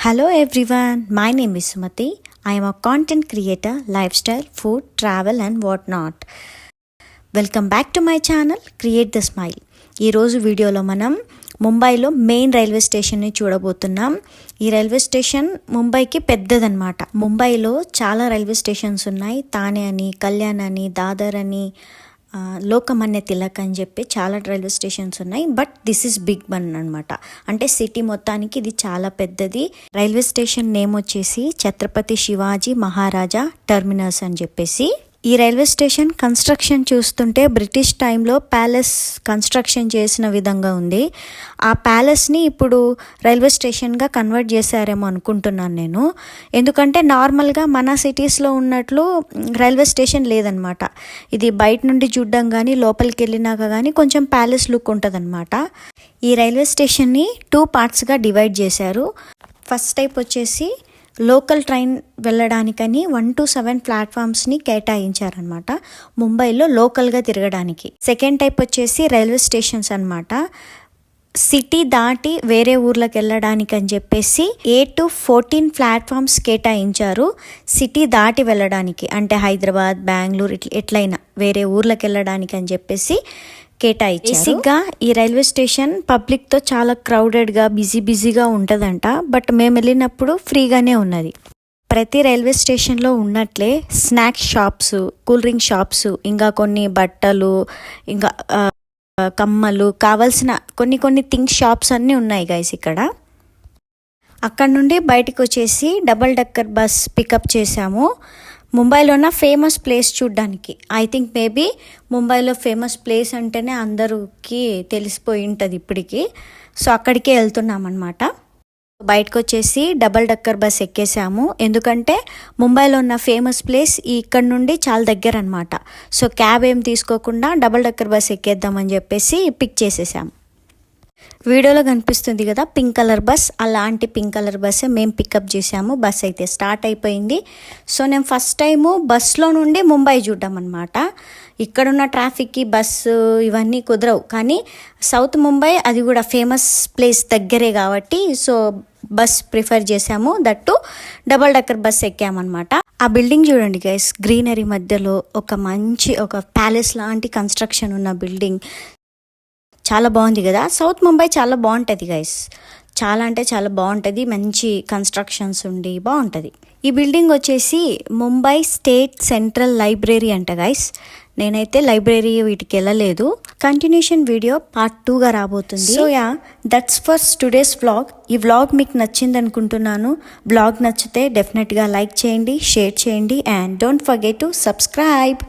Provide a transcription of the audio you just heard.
Hello everyone, my name is Sumati. I am a content creator, lifestyle, food, travel and whatnot. Welcome back to my channel create the smile. ఈరోజు వీడియోలో మనం ముంబైలో main railway స్టేషన్ని చూడబోతున్నాం. ఈ railway station ముంబైకి పెద్దదన్నమాట. ముంబైలో చాలా railway stations ఉన్నాయి. తానే అని, కళ్యాణ్ అని, దాదర్ అని, లోకమాన్య తిలక్ అని చెప్పి చాలా రైల్వే స్టేషన్స్ ఉన్నాయి. But this is big one అనమాట. అంటే సిటీ మొత్తానికి ఇది చాలా పెద్దది. రైల్వే స్టేషన్ నేమ్ వచ్చేసి ఛత్రపతి శివాజీ మహారాజా టెర్మినస్ అని చెప్పేసి. ఈ రైల్వే స్టేషన్ కన్స్ట్రక్షన్ చూస్తుంటే బ్రిటిష్ టైంలో ప్యాలెస్ కన్స్ట్రక్షన్ చేసిన విధంగా ఉంది. ఆ ప్యాలెస్ని ఇప్పుడు రైల్వే స్టేషన్గా కన్వర్ట్ చేశారేమో అనుకుంటున్నాను నేను. ఎందుకంటే నార్మల్గా మన సిటీస్లో ఉన్నట్లు రైల్వే స్టేషన్ లేదనమాట. ఇది బయట నుండి చూడడం కానీ లోపలికి వెళ్ళినాక కానీ కొంచెం ప్యాలెస్ లుక్ ఉంటుందన్నమాట. ఈ రైల్వే స్టేషన్ని 2 పార్ట్స్గా డివైడ్ చేశారు. ఫస్ట్ టైప్ వచ్చేసి లోకల్ ట్రైన్ వెళ్ళడానికని 1 to 7 ప్లాట్ఫామ్స్ని కేటాయించారనమాట ముంబైలో లోకల్గా తిరగడానికి. సెకండ్ టైప్ వచ్చేసి రైల్వే స్టేషన్స్ అనమాట. సిటీ దాటి వేరే ఊర్లకు వెళ్ళడానికి అని చెప్పేసి 8 to 14 ప్లాట్ఫామ్స్ కేటాయించారు సిటీ దాటి వెళ్ళడానికి. అంటే హైదరాబాద్, బెంగళూరు ఎట్లయినా వేరే ఊర్లకు వెళ్ళడానికి అని చెప్పేసి కేటాయించారు. బేసిక్గా ఈ రైల్వే స్టేషన్ పబ్లిక్తో చాలా క్రౌడెడ్గా బిజీగా ఉంటుందంట. బట్ మేము వెళ్ళినప్పుడు ఫ్రీగానే ఉన్నది. ప్రతి రైల్వే స్టేషన్లో ఉన్నట్లే snacks shops, cool drink shops, ఇంకా కొన్ని బట్టలు, ఇంకా కమ్మలు, కావాల్సిన కొన్ని థింగ్స్ షాప్స్ అన్నీ ఉన్నాయి గైస్ ఇక్కడ. అక్కడ నుండి బయటకు వచ్చేసి డబల్ డెక్కర్ బస్ పికప్ చేసాము. ముంబైలో ఉన్న ఫేమస్ ప్లేస్ చూడ్డానికి. ఐ థింక్ మేబీ ముంబైలో ఫేమస్ ప్లేస్ అంటేనే అందరికి తెలిసిపోయి ఉంటుంది ఇప్పటికి. సో అక్కడికే వెళ్తున్నాం అనమాట. బయటకు వచ్చేసి డబల్ డెక్కర్ బస్ ఎక్కేసాము. ఎందుకంటే ముంబైలో ఉన్న ఫేమస్ ప్లేస్ ఇక్కడ నుండి చాలా దగ్గర అనమాట. సో క్యాబ్ ఏం తీసుకోకుండా డబల్ డెక్కర్ బస్ ఎక్కేద్దామని చెప్పేసి పిక్ చేసేసాము. వీడియోలో కనిపిస్తుంది కదా పింక్ కలర్ బస్, అలాంటి పింక్ కలర్ బస్సే మేము పికప్ చేసాము. బస్ అయితే స్టార్ట్ అయిపోయింది. సో నేను ఫస్ట్ టైము బస్లో నుండి ముంబై చూడ్డాం అనమాట. ఇక్కడున్న ట్రాఫిక్కి బస్సు ఇవన్నీ కుదరవు, కానీ సౌత్ ముంబై అది కూడా ఫేమస్ ప్లేస్ దగ్గరే కాబట్టి సో బస్ ప్రిఫర్ చేసాము. దట్టు డబల్ డెక్కర్ బస్ ఎక్కామన్నమాట. ఆ బిల్డింగ్ చూడండి గైస్, గ్రీనరీ మధ్యలో ఒక ప్యాలెస్ లాంటి కన్స్ట్రక్షన్ ఉన్న బిల్డింగ్ చాలా బాగుంది కదా. సౌత్ ముంబై చాలా బాగుంటుంది గైస్, చాలా అంటే చాలా బాగుంటుంది. మంచి కన్స్ట్రక్షన్స్ ఉండి బాగుంటుంది. ఈ బిల్డింగ్ వచ్చేసి ముంబై స్టేట్ సెంట్రల్ లైబ్రరీ అంట గైస్. నేనైతే లైబ్రరీ వీటికి వెళ్ళలేదు. కంటిన్యూషన్ వీడియో పార్ట్ 2గా రాబోతుంది. So yeah, that's for today's vlog. ఈ వ్లాగ్ మీకు నచ్చింది అనుకుంటున్నాను. వ్లాగ్ నచ్చితే డెఫినెట్గా లైక్ చేయండి, షేర్ చేయండి and don't forget to subscribe.